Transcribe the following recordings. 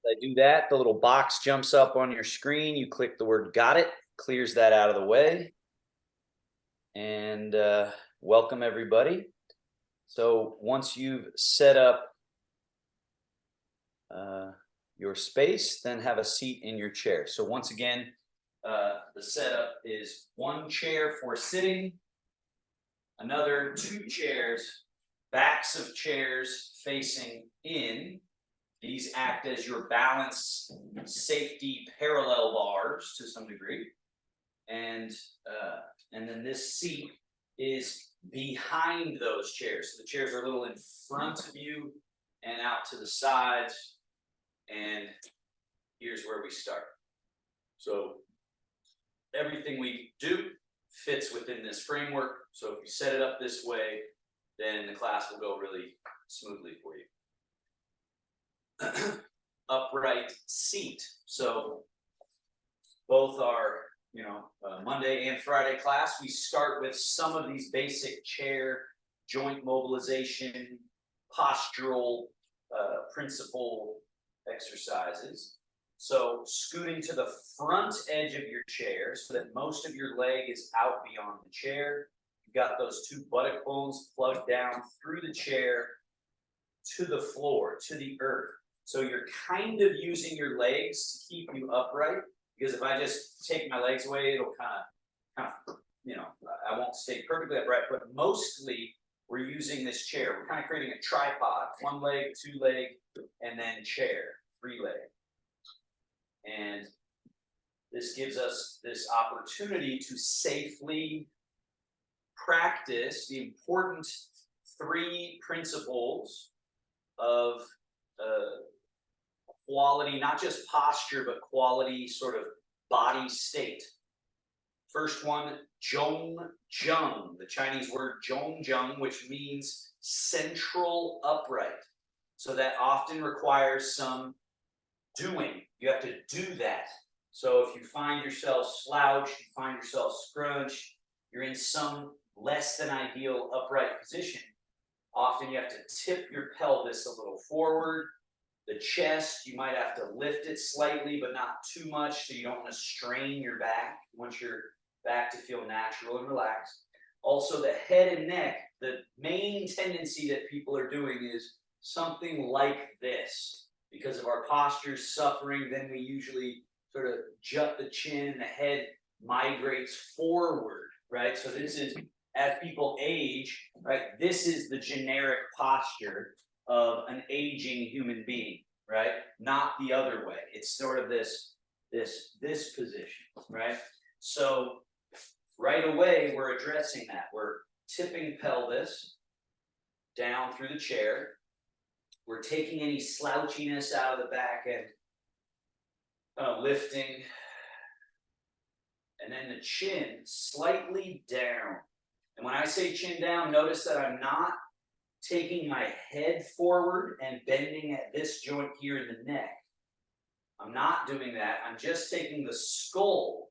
I do that, the little box jumps up on your screen. You click the word "Got it," clears that out of the way, and welcome everybody. So once you've set up your space, then have a seat in your chair. So once again, the setup is one chair for sitting, another two chairs, backs of chairs facing in. These act as your balance safety parallel bars to some degree. And then this seat is behind those chairs. So the chairs are a little in front of you and out to the sides. And here's where we start. So everything we do fits within this framework. So if you set it up this way, then the class will go really smoothly for you. Upright seat. So both our Monday and Friday class, we start with some of these basic chair joint mobilization, postural principle exercises. So scooting to the front edge of your chair so that most of your leg is out beyond the chair. You've got those two buttock bones plugged down through the chair to the floor, to the earth. So you're kind of using your legs to keep you upright, because if I just take my legs away, it'll kind of, I won't stay perfectly upright, but mostly we're using this chair. We're kind of creating a tripod, one leg, two leg, and then chair, three leg. And this gives us this opportunity to safely practice the important three principles of quality, not just posture, but quality sort of body state. First one, zhong-zheng, the Chinese word zhong-zheng, which means central upright. So that often requires some doing. You have to do that. So if you find yourself slouched, you find yourself scrunched, you're in some less than ideal upright position, often you have to tip your pelvis a little forward. The chest, you might have to lift it slightly, but not too much, so you don't want to strain your back. You want your back to feel natural and relaxed. Also, the head and neck, the main tendency that people are doing is something like this. Because of our postures suffering, then we usually sort of jut the chin and the head migrates forward, right? So this is, as people age, right, this is the generic posture of an aging human being, right? Not the other way. It's sort of this position, right? So right away, we're addressing that. We're tipping pelvis down through the chair. We're taking any slouchiness out of the back end, lifting, and then the chin slightly down. And when I say chin down, notice that I'm not taking my head forward and bending at this joint here in the neck. I'm not doing that. I'm just taking the skull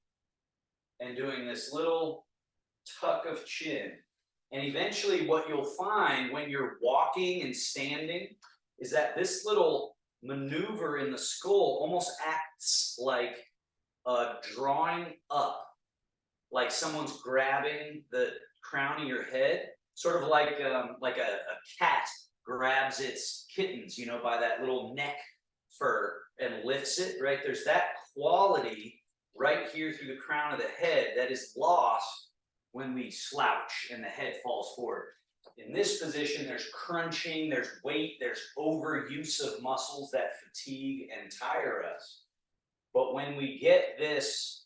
and doing this little tuck of chin. And eventually what you'll find when you're walking and standing is that this little maneuver in the skull almost acts like drawing up, like someone's grabbing the crown of your head, sort of like a cat grabs its kittens, by that little neck fur and lifts it, right? There's that quality right here through the crown of the head that is lost when we slouch and the head falls forward. In this position, there's crunching, there's weight, there's overuse of muscles that fatigue and tire us. But when we get this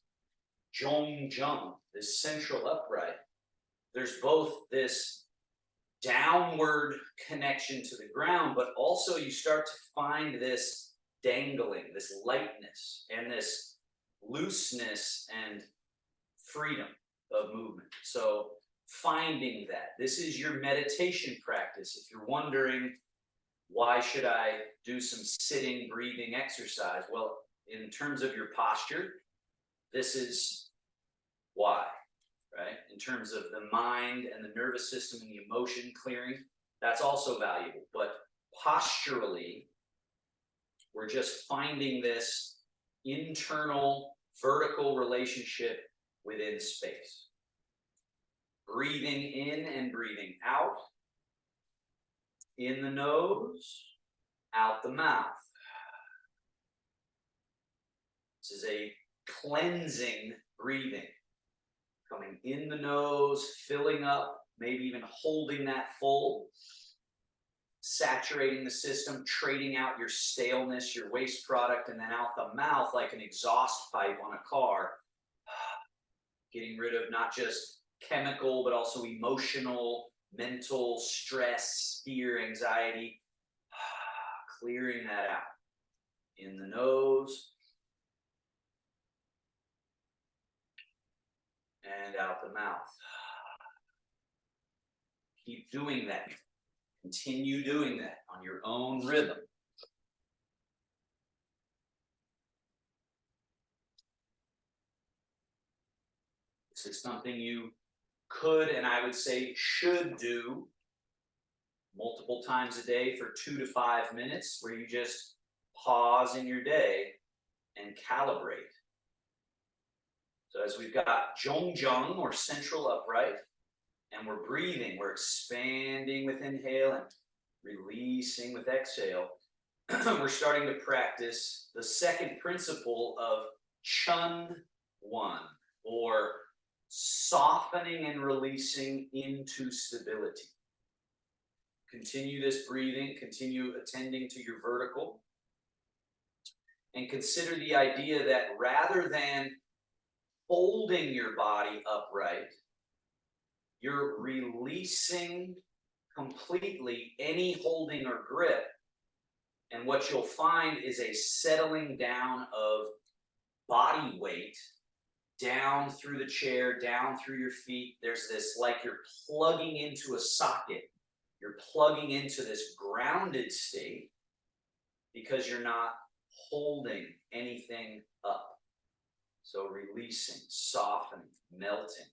zhong-zheng, this central upright, there's both this downward connection to the ground, but also you start to find this dangling, this lightness, and this looseness and freedom of movement. So finding that. This is your meditation practice. If you're wondering, why should I do some sitting, breathing exercise? Well, in terms of your posture, this is why, right? In terms of the mind and the nervous system and the emotion clearing, that's also valuable. But posturally, We're just finding this internal vertical relationship within space. Breathing in and breathing out. In the nose, out the mouth. This is a cleansing breathing. Coming in the nose, filling up, maybe even holding that full. Saturating the system, trading out your staleness, your waste product, and then out the mouth like an exhaust pipe on a car. Getting rid of not just chemical, but also emotional, mental stress, fear, anxiety. Clearing that out. In the nose. And out the mouth. Keep doing that. Continue doing that on your own rhythm. This is something you could, and I would say should do multiple times a day for 2 to 5 minutes, where you just pause in your day and calibrate. So as we've got Zhongjang, or central upright, and we're breathing, we're expanding with inhale and releasing with exhale. We're starting to practice the second principle of Chun One, or softening and releasing into stability. Continue this breathing, continue attending to your vertical, and consider the idea that rather than holding your body upright, you're releasing completely any holding or grip. And what you'll find is a settling down of body weight down through the chair, down through your feet. There's this, like you're plugging into a socket. You're plugging into this grounded state because you're not holding anything up. So releasing, softening, melting.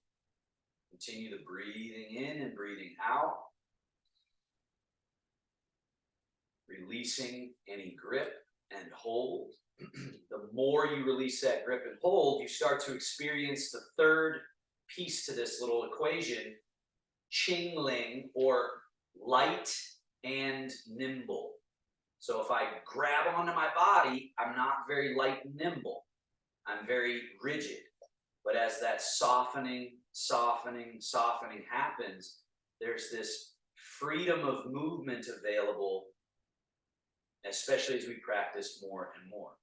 Continue the breathing in and breathing out. Releasing any grip and hold. The more you release that grip and hold, you start to experience the third piece to this little equation, Qingling, or light and nimble. So if I grab onto my body, I'm not very light and nimble. I'm very rigid. But as that softening happens, there's this freedom of movement available, especially as we practice more and more.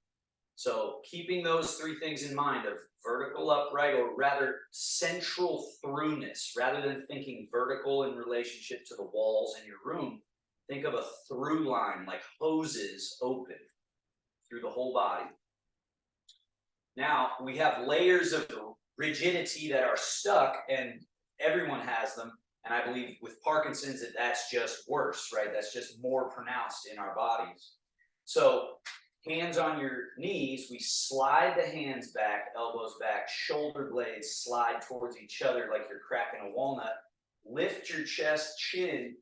So keeping those three things in mind of vertical upright, or rather central throughness, rather than thinking vertical in relationship to the walls in your room, think of a through line like hoses open through the whole body. Now, we have layers of rigidity that are stuck, and everyone has them. And I believe with Parkinson's, that's just worse, right? That's just more pronounced in our bodies. So hands on your knees, we slide the hands back, elbows back, shoulder blades slide towards each other like you're cracking a walnut. Lift your chest, chin,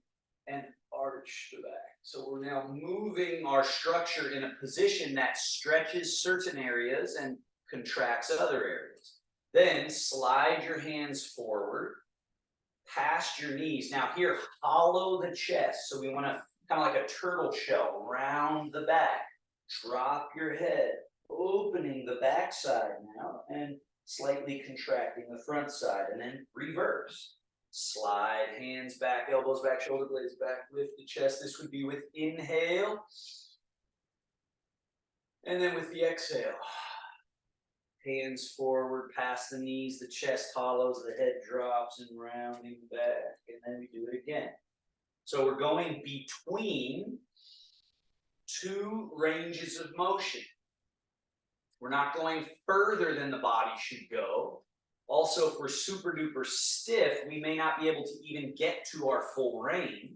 and arch the back. So we're now moving our structure in a position that stretches certain areas and contracts other areas. Then slide your hands forward, past your knees. Now here, hollow the chest. So we want to kind of like a turtle shell, round the back. Drop your head, opening the back side now, and slightly contracting the front side, and then reverse. Slide hands back, elbows back, shoulder blades back, lift the chest. This would be with inhale. And then with the exhale, hands forward, past the knees, the chest hollows, the head drops, and rounding back. And then we do it again. So we're going between two ranges of motion. We're not going further than the body should go. Also, if we're super duper stiff, we may not be able to even get to our full range.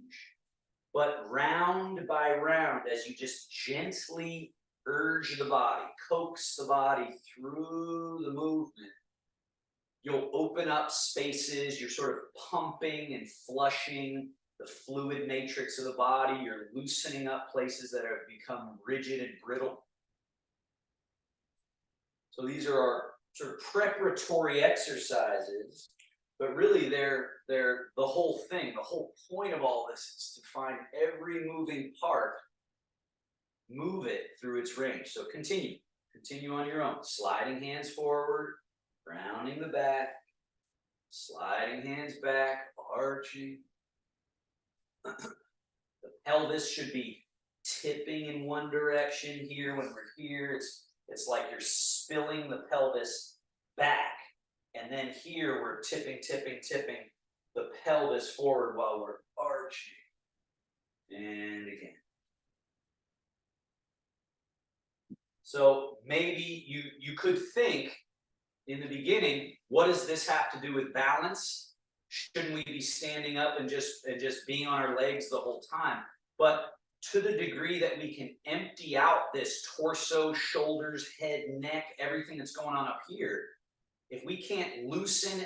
But round by round, as you just gently urge the body, coax the body through the movement, you'll open up spaces. You're sort of pumping and flushing the fluid matrix of the body. You're loosening up places that have become rigid and brittle. So these are our sort of preparatory exercises, but really they're the whole thing. The whole point of all this is to find every moving part, move it through its range. So continue on your own. Sliding hands forward, rounding the back, sliding hands back, arching. The pelvis should be tipping in one direction here. When we're here, it's like you're spilling the pelvis back. And then here we're tipping the pelvis forward while we're arching. And again. So maybe you could think in the beginning, what does this have to do with balance? Shouldn't we be standing up and just being on our legs the whole time? But to the degree that we can empty out this torso, shoulders, head, neck, everything that's going on up here, if we can't loosen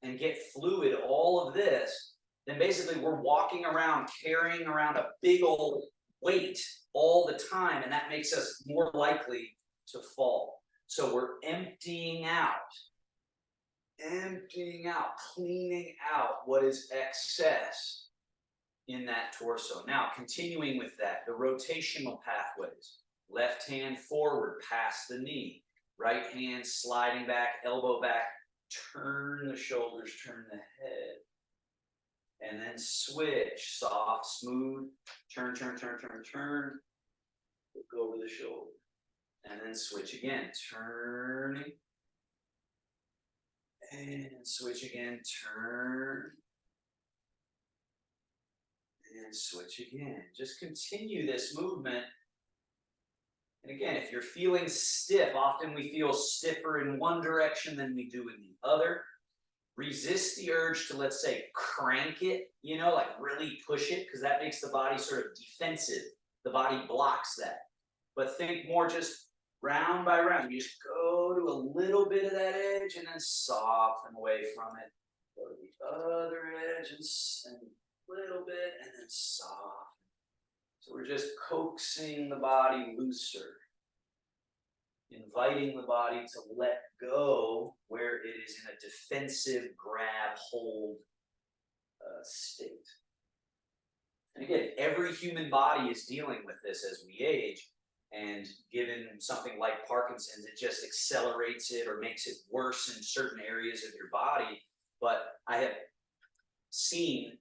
and get fluid, all of this, then basically we're walking around carrying around a big old weight all the time, and that makes us more likely to fall. So we're emptying out, cleaning out what is excess in that torso. Now, continuing with that, the rotational pathways. Left hand forward past the knee. Right hand sliding back, elbow back. Turn the shoulders, turn the head. And then switch, soft, smooth. Turn. Look over the shoulder. And then switch again, turning. And switch again, turn. And switch again. Just continue this movement. And again, if you're feeling stiff, often we feel stiffer in one direction than we do in the other. Resist the urge to, let's say, crank it, like really push it, because that makes the body sort of defensive. The body blocks that. But think more just round by round. You just go to a little bit of that edge and then soften away from it. Go to the other edge and a little bit and then soften. So we're just coaxing the body looser. Inviting the body to let go where it is in a defensive grab hold state. And again, every human body is dealing with this as we age, and given something like Parkinson's, it just accelerates it or makes it worse in certain areas of your body. But I have seen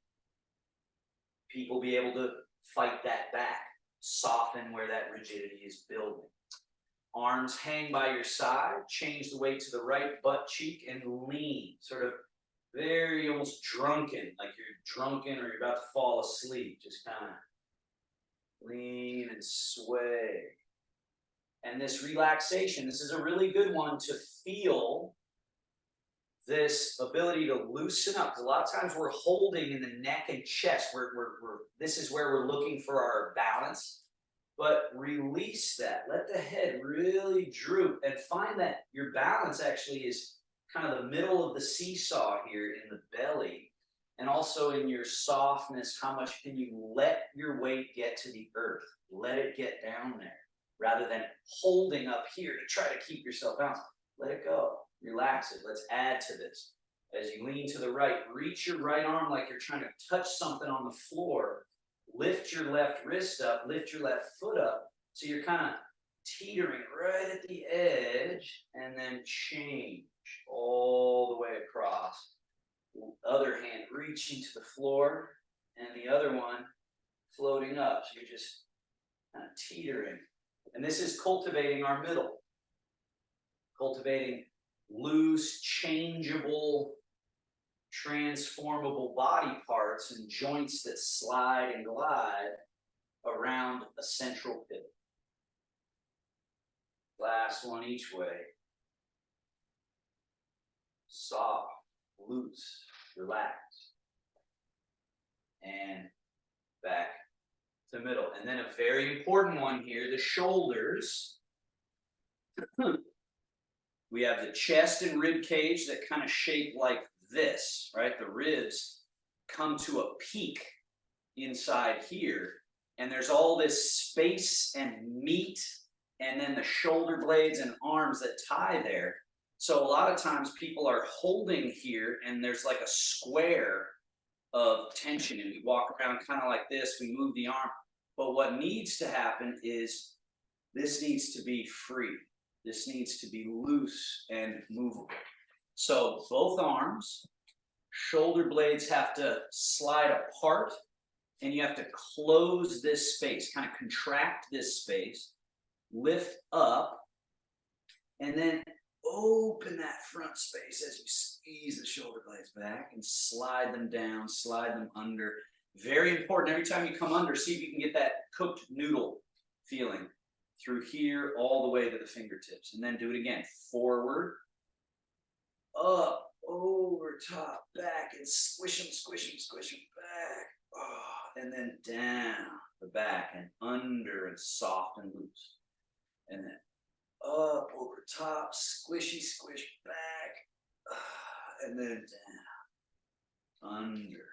people be able to fight that back, soften where that rigidity is building. Arms hang by your side, change the weight to the right butt cheek and lean, sort of very almost drunken, like you're drunken or you're about to fall asleep. Just kind of lean and sway. And this relaxation, this is a really good one to feel this ability to loosen up. Because a lot of times we're holding in the neck and chest. This is where we're looking for our balance. But release that. Let the head really droop and find that your balance actually is kind of the middle of the seesaw here in the belly. And also in your softness, how much can you let your weight get to the earth? Let it get down there rather than holding up here to try to keep yourself balanced. Let it go. Relax it. Let's add to this. As you lean to the right, reach your right arm like you're trying to touch something on the floor. Lift your left wrist up, lift your left foot up, so you're kind of teetering right at the edge, and then change all the way across. Other hand reaching to the floor, and the other one floating up, so you're just kind of teetering. And this is cultivating our middle, cultivating loose, changeable, transformable body parts and joints that slide and glide around a central pivot. Last one each way. Soft, loose, relaxed. And back to middle. And then a very important one here, the shoulders. We have the chest and rib cage that kind of shape like this, right? The ribs come to a peak inside here, and there's all this space and meat, and then the shoulder blades and arms that tie there. So a lot of times people are holding here, and there's like a square of tension, and we walk around kind of like this, we move the arm. But what needs to happen is this needs to be free. This needs to be loose and movable. So both arms, shoulder blades have to slide apart, and you have to close this space, kind of contract this space, lift up, and then open that front space as you squeeze the shoulder blades back and slide them down, slide them under. Very important. Every time you come under, see if you can get that cooked noodle feeling through here all the way to the fingertips. And then do it again. Forward, up, over, top, back, and squish them, squish them, squish them back. Oh, and then down the back and under and soft and loose. And then up, over top, squishy, squish back, and then down, under,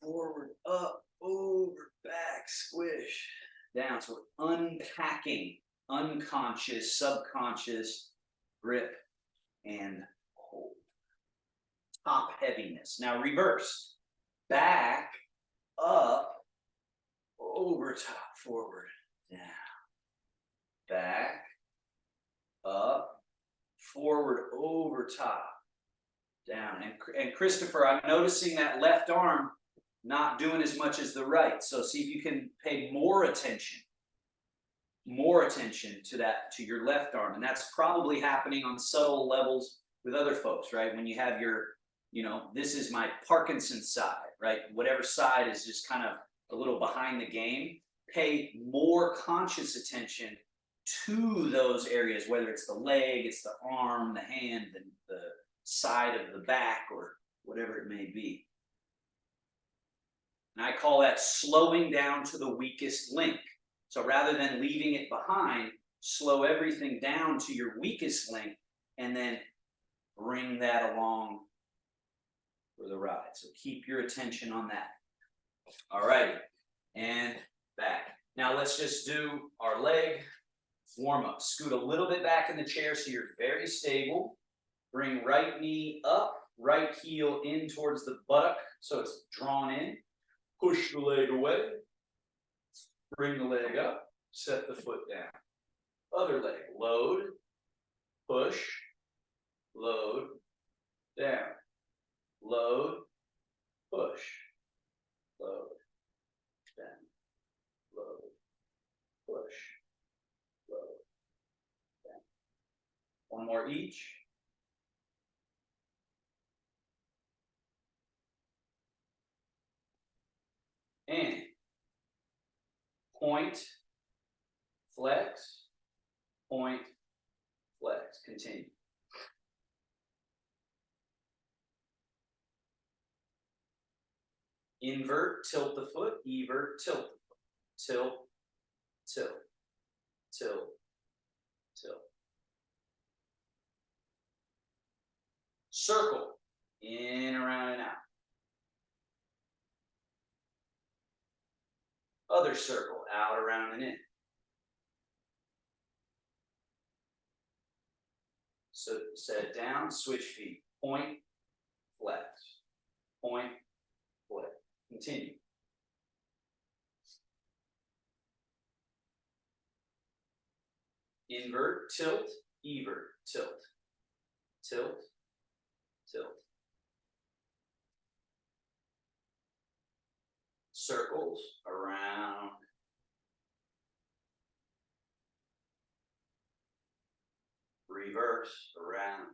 forward, up, over, back, squish, down. So we're unpacking unconscious, subconscious grip and hold. Top heaviness. Now reverse. Back, up, over top, forward, down. Back, up, forward, over top, down. And Christopher, I'm noticing that left arm not doing as much as the right. So see if you can pay more attention to that, to your left arm. And that's probably happening on subtle levels with other folks, right? When you have your, this is my Parkinson's side, right? Whatever side is just kind of a little behind the game. Pay more conscious attention to those areas, whether it's the leg, it's the arm, the hand, the side of the back, or whatever it may be. And I call that slowing down to the weakest link. So rather than leaving it behind, slow everything down to your weakest link, and then bring that along for the ride. So keep your attention on that. All right, and back. Now let's just do our leg warm up. Scoot a little bit back in the chair so you're very stable. Bring right knee up, right heel in towards the buttock so it's drawn in. Push the leg away. Bring the leg up. Set the foot down. Other leg. Load. Push. Load. Down. Load. Push. Load. Down. Load. Push. Load. Down. One more each. And point, flex, point, flex. Continue. Invert, tilt the foot, evert, tilt the foot. Tilt, tilt, tilt, tilt. Circle, in, around, and out. Other circle, out, around, and in. So set it down, switch feet. Point, flex. Point, flex. Continue. Invert, tilt, evert, tilt. Tilt, tilt. Circles around. Reverse around.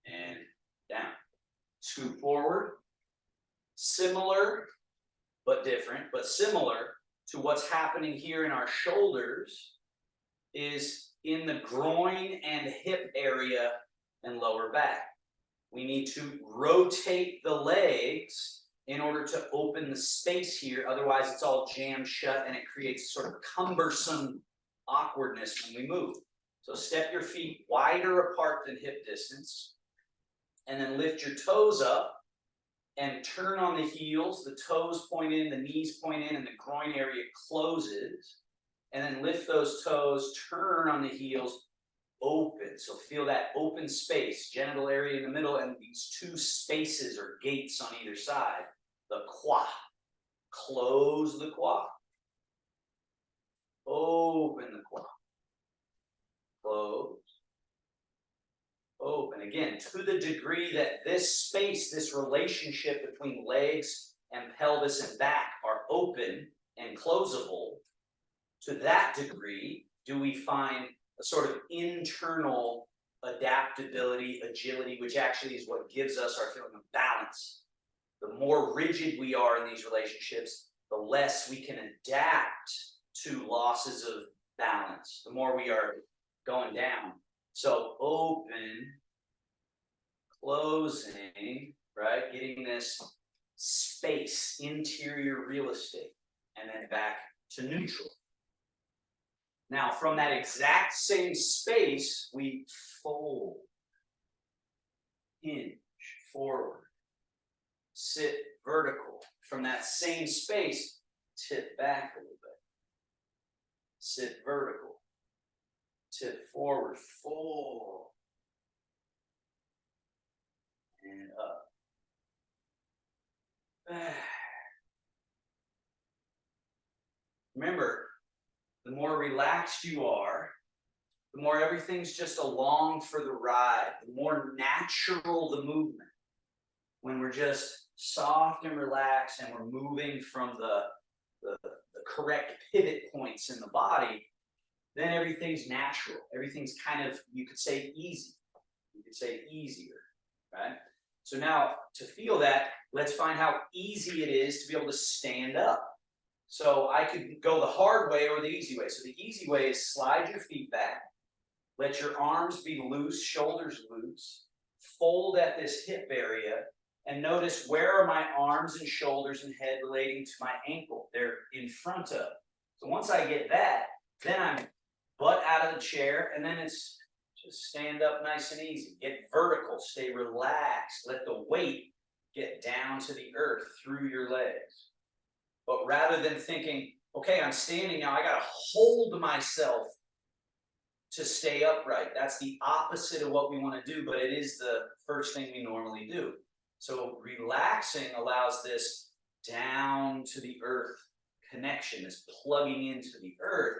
And down. Scoot forward. Similar, but different, but similar to what's happening here in our shoulders is in the groin and hip area and lower back. We need to rotate the legs in order to open the space here. Otherwise, it's all jammed shut and it creates sort of cumbersome awkwardness when we move. So step your feet wider apart than hip distance. And then lift your toes up and turn on the heels. The toes point in, the knees point in, and the groin area closes. And then lift those toes, turn on the heels, open. So feel that open space, genital area in the middle, and these two spaces or gates on either side. The quad. Close the quad. Open the quad. Close. Open. Again, to the degree that this space, this relationship between legs and pelvis and back are open and closable, to that degree do we find a sort of internal adaptability, agility, which actually is what gives us our feeling of balance. The more rigid we are in these relationships, the less we can adapt to losses of balance, the more we are going down. So open, closing, right? Getting this space, interior real estate, and then back to neutral. Now, from that exact same space, we fold, hinge, forward, sit vertical. From that same space, tip back a little bit. Sit vertical. Tip forward, fold. And up. Remember, the more relaxed you are, the more everything's just along for the ride, the more natural the movement. When we're just soft and relaxed and we're moving from the correct pivot points in the body, then everything's natural. Everything's kind of, you could say, easy. You could say easier, right? So now, to feel that, let's find how easy it is to be able to stand up. So I could go the hard way or the easy way. So the easy way is slide your feet back, let your arms be loose, shoulders loose, fold at this hip area, and notice where are my arms and shoulders and head relating to my ankle. They're in front of. So once I get that, then I'm butt out of the chair, and then it's just stand up nice and easy. Get vertical, stay relaxed, let the weight get down to the earth through your legs. But rather than thinking, okay, I'm standing now, I got to hold myself to stay upright. That's the opposite of what we want to do, but it is the first thing we normally do. So relaxing allows this down to the earth connection, this plugging into the earth.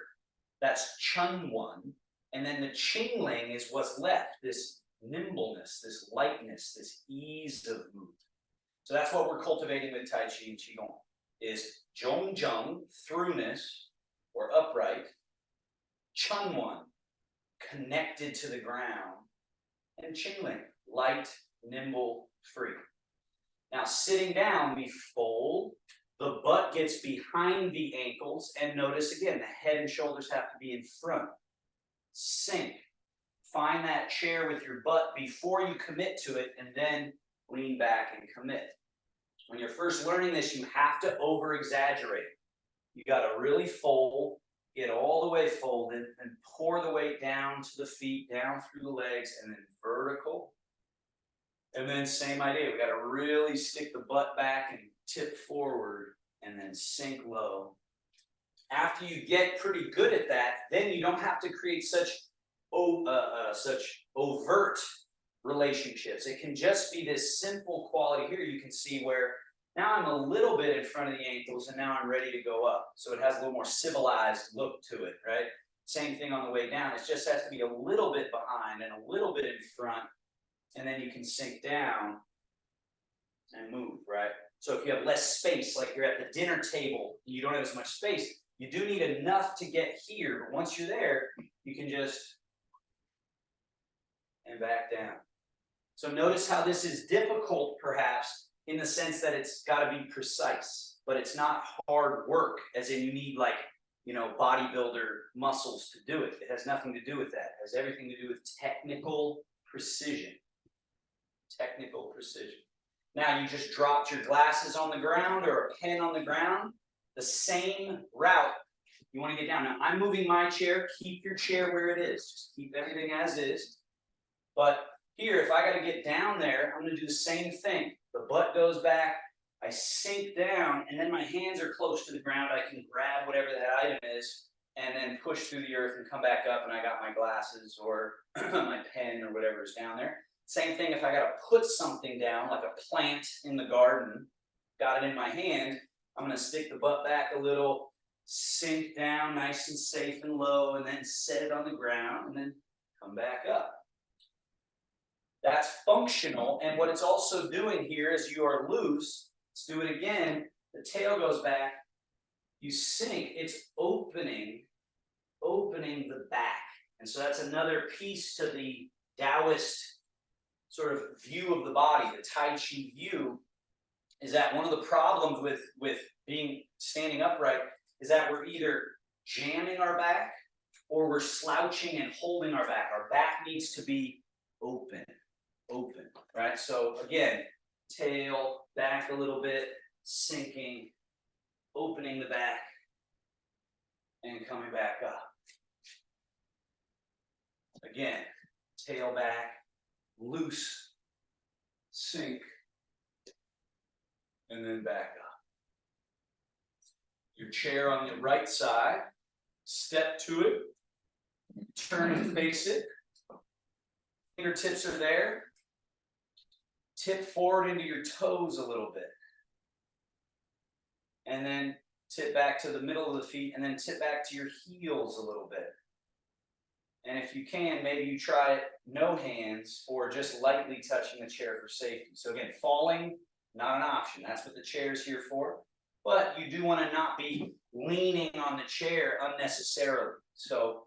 That's Chun One. And then the Qingling is what's left, this nimbleness, this lightness, this ease of movement. So that's what we're cultivating with Tai Chi and Qigong, is Zhong Zheng, throughness, or upright, Chun One, connected to the ground, and Qingling, light, nimble, free. Now, sitting down, we fold, the butt gets behind the ankles, and notice again, the head and shoulders have to be in front. Sink. Find that chair with your butt before you commit to it, and then lean back and commit. When you're first learning this, you have to over-exaggerate. You got to really fold, get all the way folded, and pour the weight down to the feet, down through the legs, and then vertical. And then same idea, we got to really stick the butt back and tip forward, and then sink low. After you get pretty good at that, then you don't have to create such overt relationships. It can just be this simple quality here. You can see where now I'm a little bit in front of the ankles, and now I'm ready to go up. So it has a little more civilized look to it, right? Same thing on the way down. It just has to be a little bit behind and a little bit in front, and then you can sink down and move, right? So if you have less space, like you're at the dinner table, you don't have as much space, you do need enough to get here, but once you're there, you can just, and back down. So notice how this is difficult, perhaps, in the sense that it's got to be precise, but it's not hard work, as in you need, like, bodybuilder muscles to do it. It has nothing to do with that. It has everything to do with technical precision. Technical precision. Now, you just dropped your glasses on the ground or a pen on the ground. The same route, you want to get down. Now, I'm moving my chair. Keep your chair where it is. Just keep everything as is. But Here, if I got to get down there, I'm going to do the same thing. The butt goes back, I sink down, and then my hands are close to the ground. I can grab whatever that item is and then push through the earth and come back up, and I got my glasses or my pen or whatever is down there. Same thing if I got to put something down, like a plant in the garden, got it in my hand, I'm going to stick the butt back a little, sink down nice and safe and low, and then set it on the ground, and then come back up. That's functional, and what it's also doing here is you are loose. Let's do it again. The tail goes back. You sink. It's opening the back. And so that's another piece to the Taoist sort of view of the body, the Tai Chi view, is that one of the problems with standing upright is that we're either jamming our back or we're slouching and holding our back. Our back needs to be open, right? So again, tail back a little bit, sinking, opening the back, and coming back up. Again, tail back, loose, sink, and then back up. Your chair on the right side, step to it, turn and face it. Fingertips are there. Tip forward into your toes a little bit. And then tip back to the middle of the feet, and then tip back to your heels a little bit. And if you can, maybe you try it no hands or just lightly touching the chair for safety. So again, falling, not an option. That's what the chair is here for. But you do want to not be leaning on the chair unnecessarily. So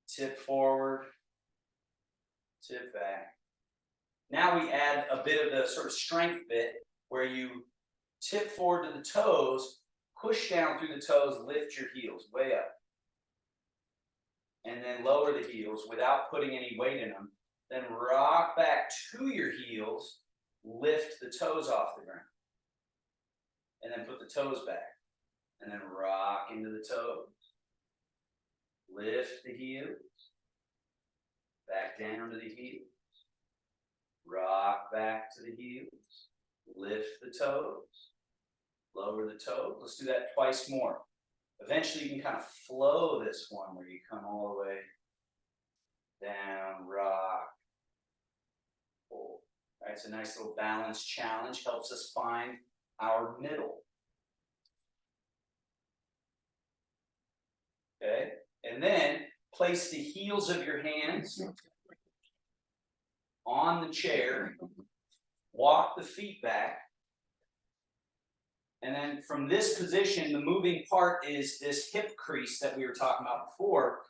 tip forward, tip back. Now we add a bit of the sort of strength bit where you tip forward to the toes, push down through the toes, lift your heels way up. And then lower the heels without putting any weight in them. Then rock back to your heels, lift the toes off the ground. And then put the toes back. And then rock into the toes. Lift the heels. Back down to the heels. Rock back to the heels. Lift the toes. Lower the toes. Let's do that twice more. Eventually you can kind of flow this one where you come all the way down, rock, pull. All right, it's a nice little balance challenge. Helps us find our middle. Okay, and then place the heels of your hands on the chair. Walk the feet back. And then from this position, the moving part is this hip crease that we were talking about before.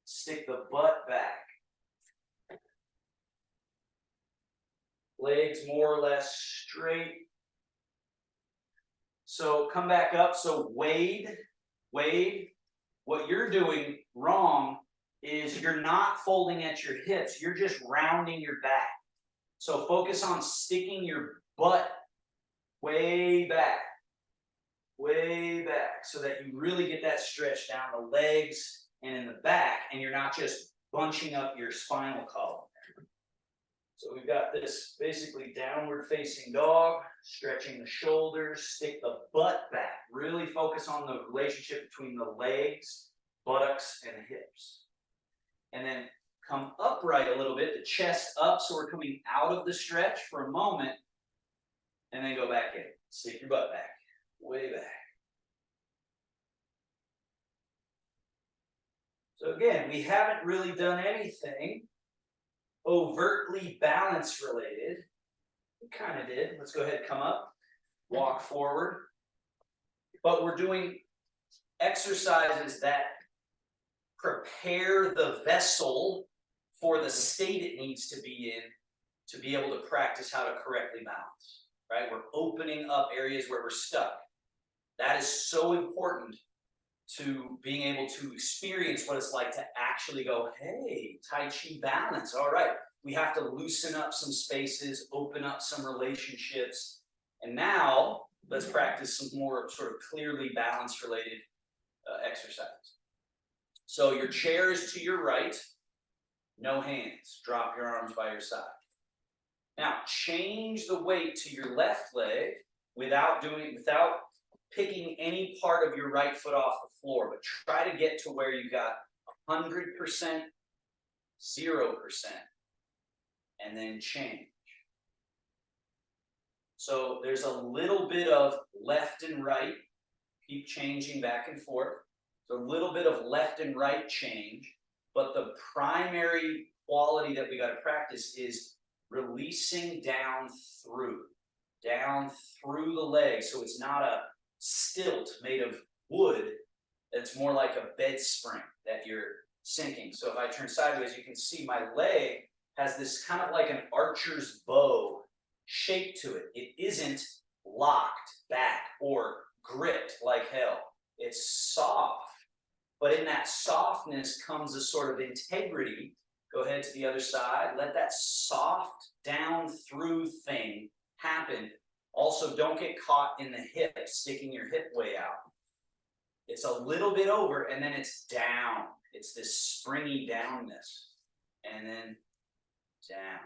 Stick the butt back. Legs more or less straight. So come back up. So Wade, what you're doing wrong is you're not folding at your hips. You're just rounding your back. So focus on sticking your butt way back, so that you really get that stretch down the legs and in the back, and you're not just bunching up your spinal column. So we've got this basically downward facing dog, stretching the shoulders, stick the butt back. Really focus on the relationship between the legs, buttocks, and the hips. And then come upright a little bit, the chest up, so we're coming out of the stretch for a moment, and then go back in. Stick your butt back, way back. So again, we haven't really done anything overtly balance related. We kind of did. Let's go ahead and come up, walk forward. But we're doing exercises that prepare the vessel for the state it needs to be in to be able to practice how to correctly balance, right? We're opening up areas where we're stuck. That is so important to being able to experience what it's like to actually go, hey, Tai Chi balance. All right, we have to loosen up some spaces, open up some relationships. And now let's practice some more sort of clearly balance related exercises. So your chair is to your right, no hands. Drop your arms by your side. Now change the weight to your left leg without picking any part of your right foot off the floor, but try to get to where you got 100%, 0%, and then change. So there's a little bit of left and right, keep changing back and forth. So a little bit of left and right change, but the primary quality that we got to practice is releasing down through the leg. So it's not a stilt made of wood, it's more like a bed spring that you're sinking. So if I turn sideways, you can see my leg has this kind of like an archer's bow shape to it. It isn't locked back or gripped like hell. It's soft, but in that softness comes a sort of integrity. Go ahead to the other side. Let that soft down through thing happen. Also, don't get caught in the hip, sticking your hip way out. It's a little bit over, and then it's down. It's this springy downness, and then down.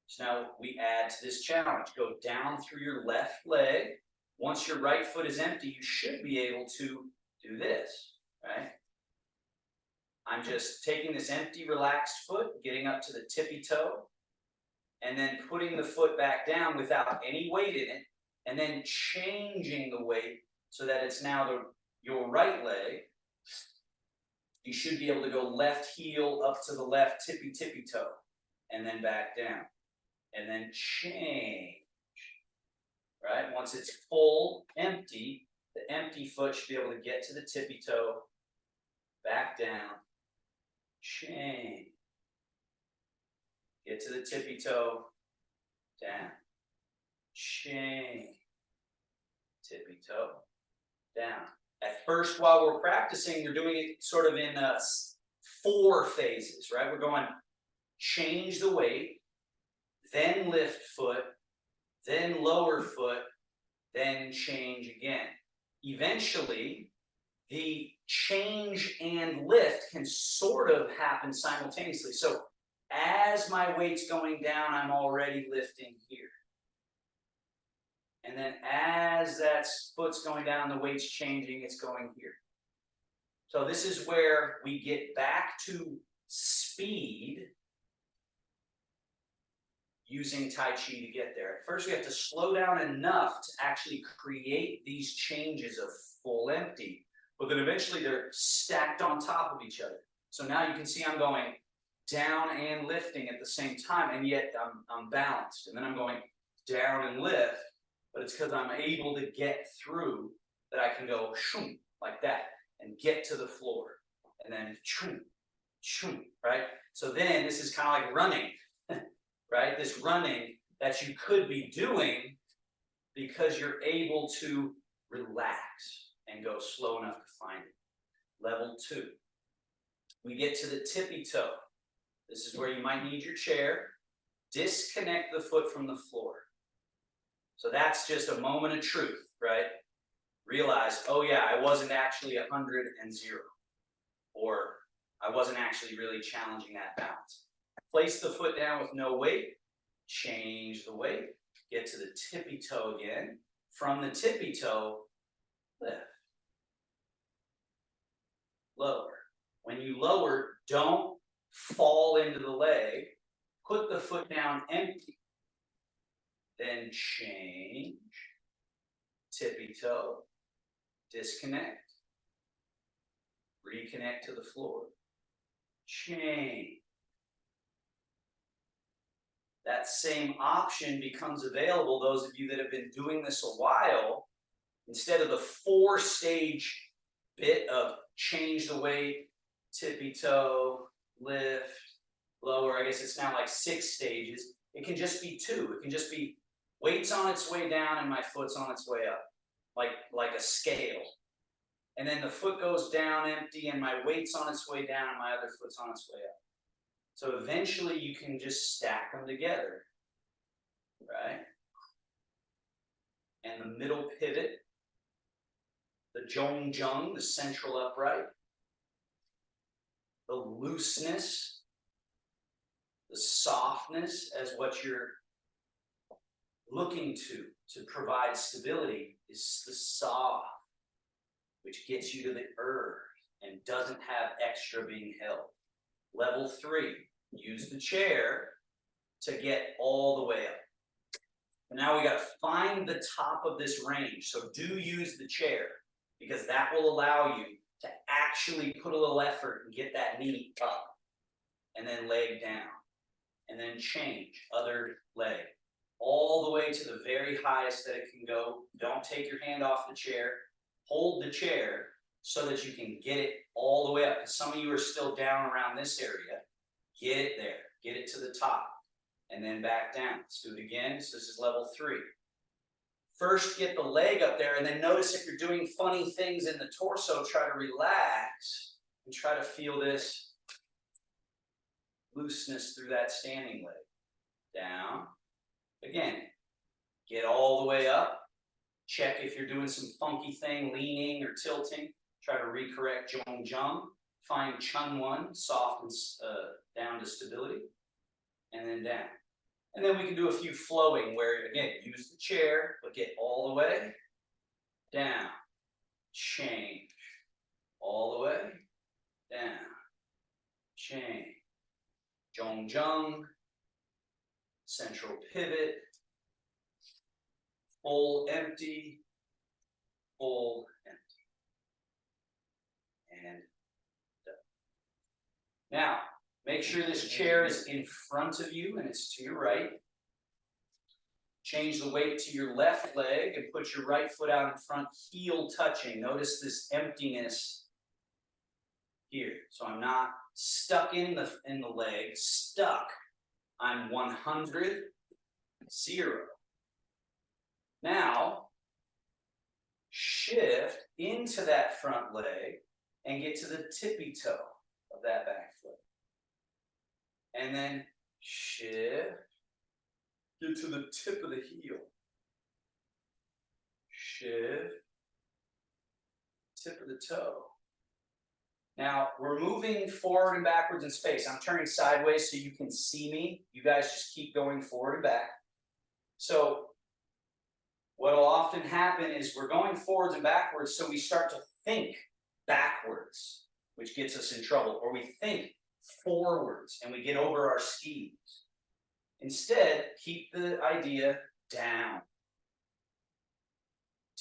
So now we add to this challenge. Go down through your left leg. Once your right foot is empty, you should be able to do this, right? I'm just taking this empty, relaxed foot, getting up to the tippy toe, and then putting the foot back down without any weight in it, and then changing the weight so that it's now your right leg. You should be able to go left heel up to the left tippy toe, and then back down. And then change, right? Once it's full, empty, the empty foot should be able to get to the tippy toe, back down, change. Get to the tippy toe, down, change, tippy toe, down. At first, while we're practicing, we're doing it sort of in 4 phases, right? We're going change the weight, then lift foot, then lower foot, then change again. Eventually, the change and lift can sort of happen simultaneously. So as my weight's going down, I'm already lifting here. And then as that foot's going down, the weight's changing, it's going here. So this is where we get back to speed using Tai Chi to get there. At first, we have to slow down enough to actually create these changes of full empty, but then eventually they're stacked on top of each other. So now you can see I'm going down and lifting at the same time, and yet I'm balanced. And then I'm going down and lift, but it's because I'm able to get through that I can go shoom, like that and get to the floor. And then shoom, shoom, right? So then this is kind of like running. Right? This running that you could be doing because you're able to relax and go slow enough to find it. Level 2. We get to the tippy toe. This is where you might need your chair. Disconnect the foot from the floor. So that's just a moment of truth, right? Realize, oh yeah, I wasn't actually 100 and 0. Or I wasn't actually really challenging that balance. Place the foot down with no weight, change the weight, get to the tippy toe again. From the tippy toe, lift, lower. When you lower, don't fall into the leg, put the foot down empty. Then change, tippy toe, disconnect, reconnect to the floor, change. That same option becomes available, those of you that have been doing this a while, instead of the 4-stage bit of change the weight, tippy toe, lift, lower. I guess it's now like 6 stages. It can just be 2. It can just be weight's on its way down and my foot's on its way up, like a scale. And then the foot goes down empty and my weight's on its way down and my other foot's on its way up. So eventually you can just stack them together, right? And the middle pivot, the zhong, the central upright, the looseness, the softness as what you're looking to provide stability is the saw, which gets you to the earth and doesn't have extra being held. Level 3, use the chair to get all the way up. And now we got to find the top of this range. So do use the chair because that will allow you to actually put a little effort and get that knee up and then leg down and then change other leg all the way to the very highest that it can go. Don't take your hand off the chair. Hold the chair so that you can get it all the way up. Because some of you are still down around this area. Get it there. Get it to the top. And then back down. Let's do it again. So this is level 3. First, get the leg up there, and then notice if you're doing funny things in the torso, try to relax and try to feel this looseness through that standing leg. Down. Again, get all the way up. Check if you're doing some funky thing, leaning or tilting. Try to recorrect Zhong-Zheng. Find Chun-One, soft and down to stability. And then down. And then we can do a few flowing where, again, use the chair, but get all the way down. Change. All the way down. Change. Zhong-Zheng. Central pivot. Full empty. Full empty. And done. Now, make sure this chair is in front of you and it's to your right. Change the weight to your left leg and put your right foot out in front, heel touching. Notice this emptiness here. So I'm not stuck in the leg, stuck. I'm 100, 0. Now, shift into that front leg and get to the tippy toe of that back foot. And then shift, get to the tip of the heel. Shift, tip of the toe. Now, we're moving forward and backwards in space. I'm turning sideways so you can see me. You guys just keep going forward and back. So, what will often happen is we're going forwards and backwards, so we start to think backwards, which gets us in trouble. Or we think forwards and we get over our skis. Instead, keep the idea down.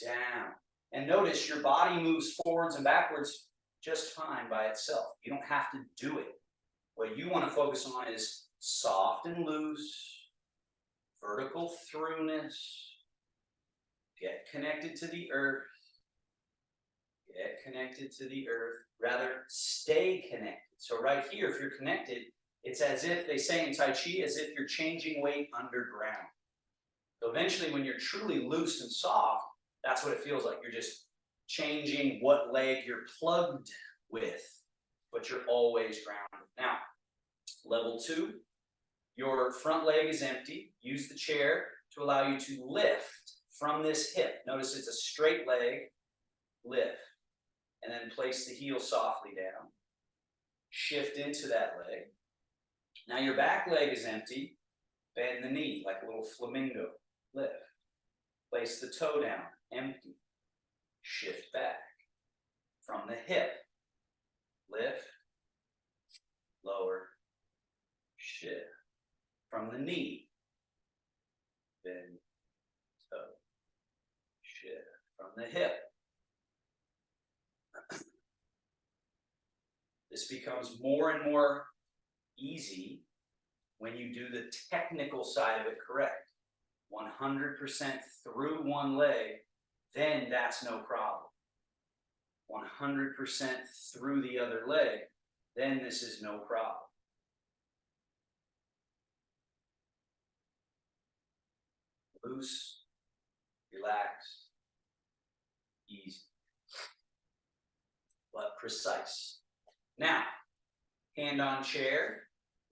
Down. And notice your body moves forwards and backwards just fine by itself. You don't have to do it. What you want to focus on is soft and loose, vertical throughness, get connected to the earth, get connected to the earth, rather stay connected. So right here, if you're connected, it's as if, they say in Tai Chi, as if you're changing weight underground. So eventually when you're truly loose and soft, that's what it feels like. You're just changing what leg you're plugged with, but you're always grounded. Now, level 2, your front leg is empty. Use the chair to allow you to lift from this hip. Notice it's a straight leg, lift, and then place the heel softly down. Shift into that leg. Now your back leg is empty. Bend the knee like a little flamingo. Lift. Place the toe down, empty. Shift back. From the hip. Lift. Lower. Shift. From the knee. Bend. Toe. Shift. From the hip. This becomes more and more easy when you do the technical side of it correct. 100% through one leg, then that's no problem. 100% through the other leg, then this is no problem. Loose, relaxed, easy, but precise. Now, hand on chair,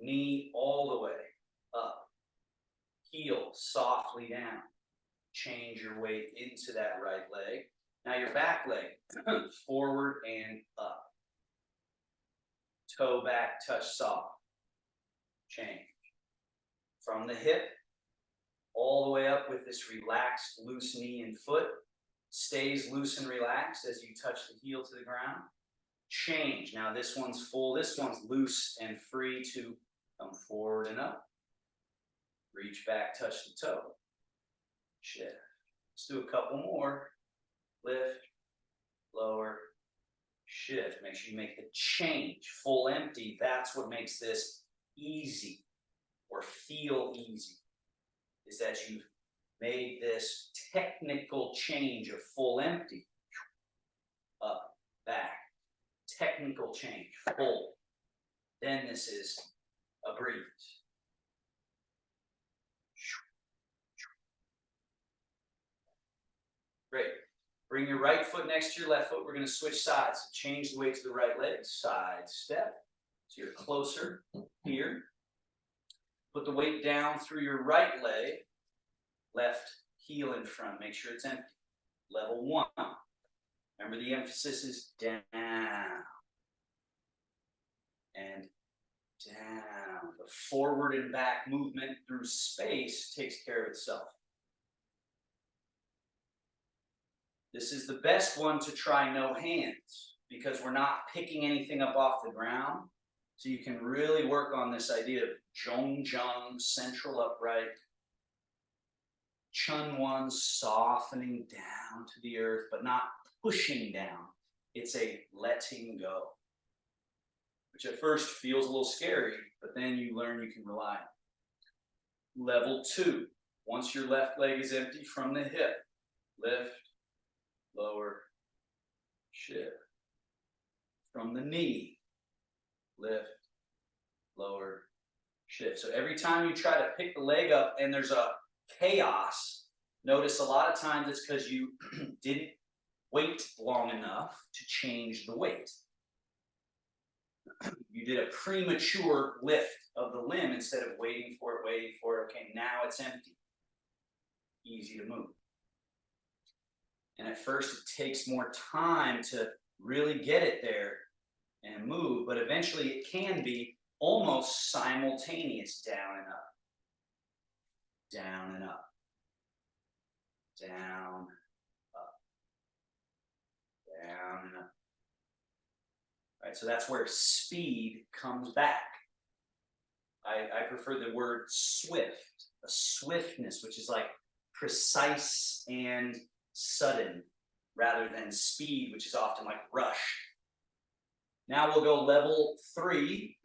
knee all the way up, heel softly down. Change your weight into that right leg. Now your back leg, forward and up. Toe back, touch soft. Change. From the hip, all the way up with this relaxed, loose knee and foot. Stays loose and relaxed as you touch the heel to the ground. Change. Now this one's full, this one's loose and free to come forward and up. Reach back, touch the toe. Shift. Let's do a couple more. Lift, lower, shift. Make sure you make the change. Full empty. That's what makes this easy or feel easy. Is that you've made this technical change of full empty. Up, back. Technical change. Full. Then this is a breeze. Great. Bring your right foot next to your left foot. We're going to switch sides. Change the weight to the right leg. Side step. So you're closer here. Put the weight down through your right leg. Left heel in front. Make sure it's empty. Level 1. Remember, the emphasis is down. And down. The forward and back movement through space takes care of itself. This is the best one to try no hands because we're not picking anything up off the ground. So you can really work on this idea of Zhong-Zheng, central upright. Chun-Wan, softening down to the earth, but not pushing down. It's a letting go, which at first feels a little scary, but then you learn you can rely on. Level 2, once your left leg is empty from the hip, lift, lower, shift. From the knee, lift, lower, shift. So every time you try to pick the leg up and there's a chaos, notice a lot of times it's because you didn't wait long enough to change the weight. You did a premature lift of the limb instead of waiting for it. Okay, now it's empty. Easy to move. And at first it takes more time to really get it there and move, but eventually it can be almost simultaneous. Down and up. Down and up. Down, up. Down and up. Right, so that's where speed comes back. I prefer the word swift, a swiftness, which is like precise and sudden, rather than speed, which is often like rush. Now we'll go level 3.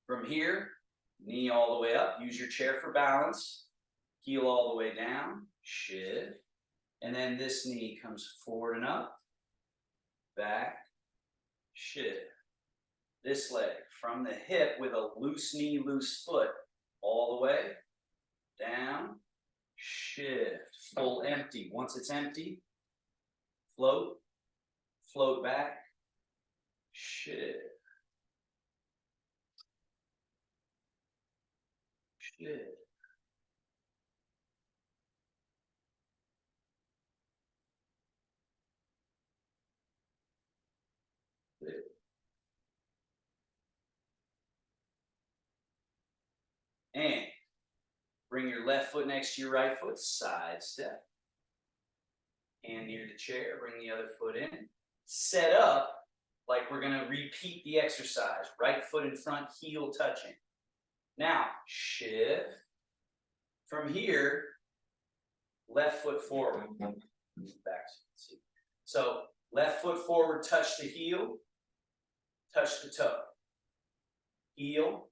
From here, knee all the way up. Use your chair for balance. Heel all the way down. Shift. And then this knee comes forward and up. Back. Shift. This leg from the hip with a loose knee, loose foot. All the way. Down. Shift. Full empty. Once it's empty, float. Float back. Shift. Shift. And bring your left foot next to your right foot, side step. Hand near the chair, bring the other foot in. Set up like we're going to repeat the exercise. Right foot in front, heel touching. Now, shift. From here, left foot forward. Back so you can see. So, left foot forward, touch the heel, touch the toe. Heel,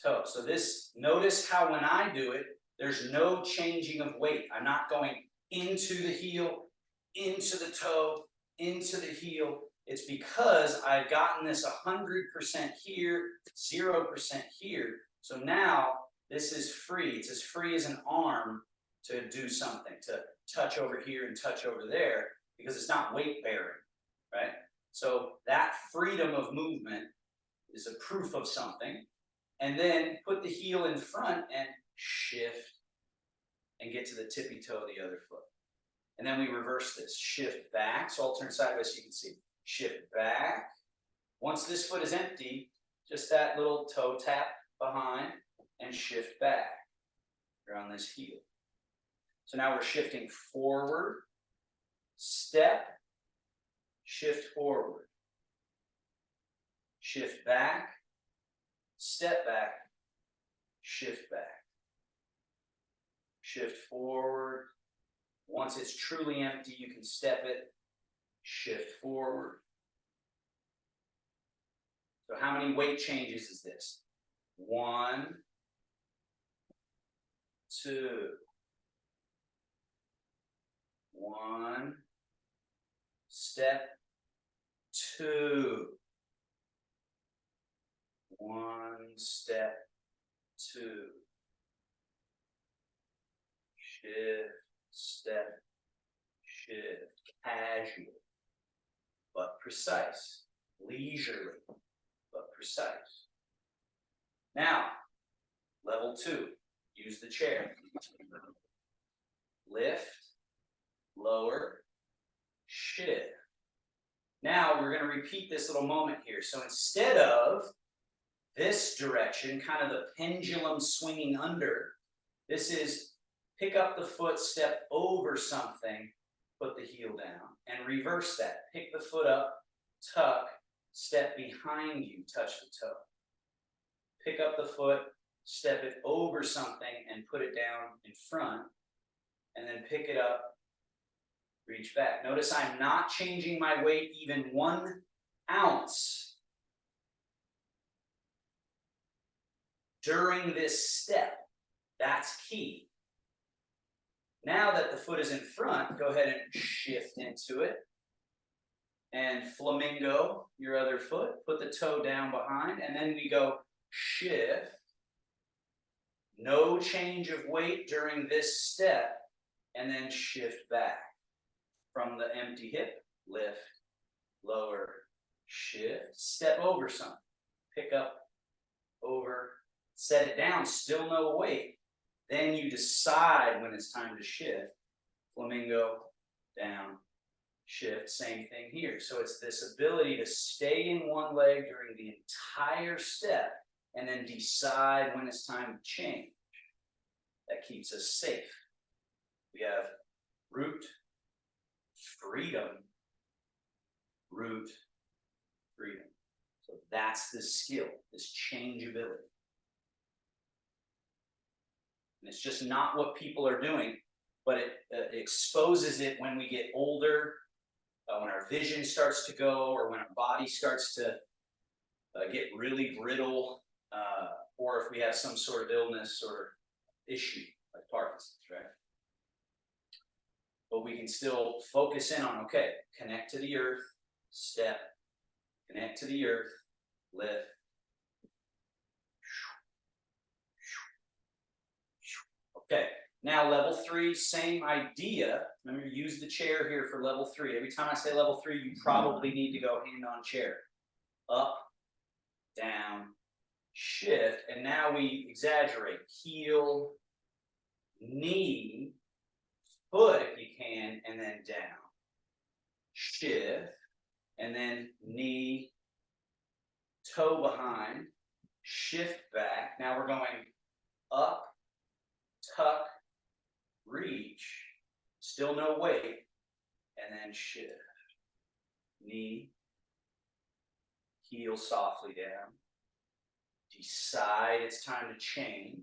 toe. So this, notice how when I do it, there's no changing of weight. I'm not going into the heel, into the toe, into the heel. It's because I've gotten this 100% here, 0% here. So now this is free. It's as free as an arm to do something, to touch over here and touch over there, because it's not weight bearing, right? So that freedom of movement is a proof of something. And then put the heel in front and shift and get to the tippy toe of the other foot. And then we reverse this. Shift back. So I'll turn sideways so you can see. Shift back. Once this foot is empty, just that little toe tap behind and shift back. around this heel. So now we're shifting forward, step, shift forward, shift back, step back, shift back, shift forward. Once it's truly empty, you can step it, shift forward. So how many weight changes is this? 1, 2. 1, step, 2. 1 step, 2. Shift, step, shift. Casual, but precise. Leisurely, but precise. Now, level 2. Use the chair. Lift, lower, shift. Now we're going to repeat this little moment here. So instead of this direction, kind of the pendulum swinging under, this is pick up the foot, step over something, put the heel down, and reverse that. Pick the foot up, tuck, step behind you, touch the toe. Pick up the foot, step it over something, and put it down in front, and then pick it up, reach back. Notice I'm not changing my weight even 1 ounce during this step. That's key. Now that the foot is in front, go ahead and shift into it. And flamingo, your other foot, put the toe down behind, and then we go shift. No change of weight during this step, and then shift back. From the empty hip, lift, lower, shift, step over something, pick up, over, set it down, still no weight. Then you decide when it's time to shift. Flamingo, down, shift, same thing here. So it's this ability to stay in one leg during the entire step and then decide when it's time to change. That keeps us safe. We have root, freedom, root, freedom. So that's the skill, this changeability. And it's just not what people are doing, but it exposes it when we get older, when our vision starts to go, or when our body starts to get really brittle, or if we have some sort of illness or issue, like Parkinson's, right? But we can still focus in on, okay, connect to the earth, step, connect to the earth, lift. Okay, now level 3, same idea. Remember, use the chair here for level 3. Every time I say level 3, you probably need to go hand on chair. Up, down, shift, and now we exaggerate. Heel, knee, foot if you can, and then down. Shift, and then knee, toe behind, shift back. Now we're going up, tuck, reach, still no weight, and then shift. Knee, heel softly down. Decide it's time to change.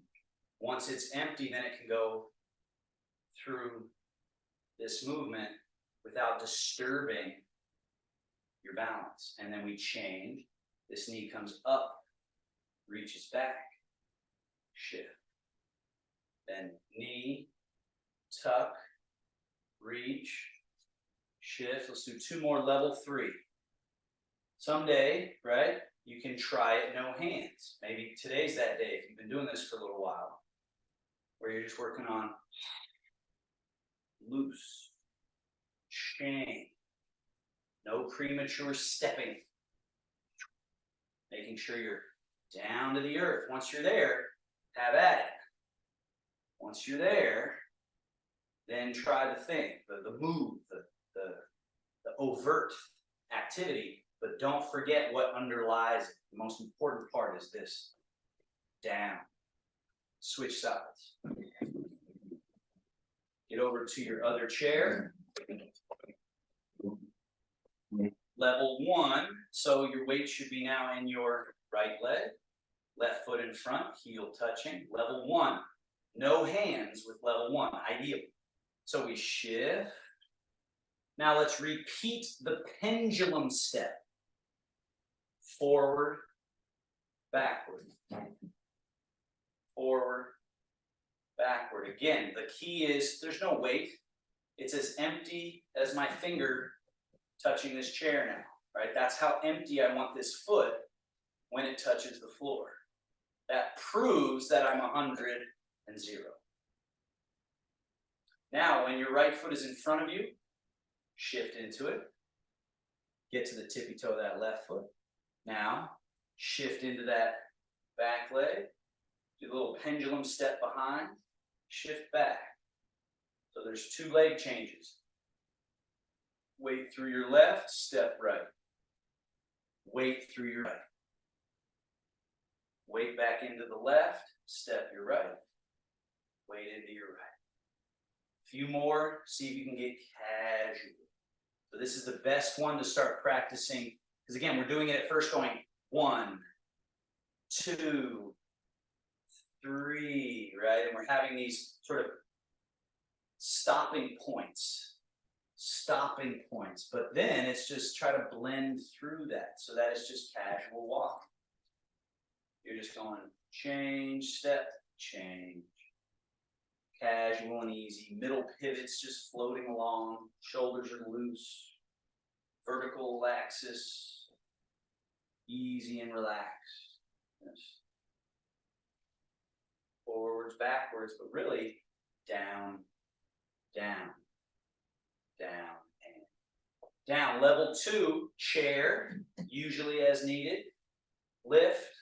Once it's empty, then it can go through this movement without disturbing your balance. And then we change. This knee comes up, reaches back, shift. Then knee, tuck, reach, shift. Let's do 2 more, level 3. Someday, right, you can try it no hands. Maybe today's that day if you've been doing this for a little while, where you're just working on loose, chain, no premature stepping, making sure you're down to the earth. Once you're there, have at it. Once you're there, then try the thing, the move, the overt activity, but don't forget what underlies it. The most important part is this: down, switch sides. Get over to your other chair. Level 1, so your weight should be now in your right leg. Left foot in front, heel touching. Level 1, no hands with level 1, ideally. So we shift. Now let's repeat the pendulum step. Forward, backward. Forward, backward. Again, the key is there's no weight. It's as empty as my finger touching this chair now, right? That's how empty I want this foot when it touches the floor. That proves that I'm 100 and 0. Now, when your right foot is in front of you, shift into it. Get to the tippy toe of that left foot. Now, shift into that back leg. Do a little pendulum step behind. Shift back. So there's 2 leg changes. Weight through your left, step right. Weight through your right. Weight back into the left, step your right. Weight into your right. A few more, see if you can get casual. So this is the best one to start practicing, because again, we're doing it at first going 1, 2, 3, right? And we're having these sort of stopping points. But then it's just try to blend through that. So that is just casual walk. You're just going change, step, change. Casual and easy. Middle pivots just floating along. Shoulders are loose. Vertical axis. Easy and relaxed. Yes. Forwards, backwards, but really down, down, down, and down. Level 2, chair, usually as needed. Lift,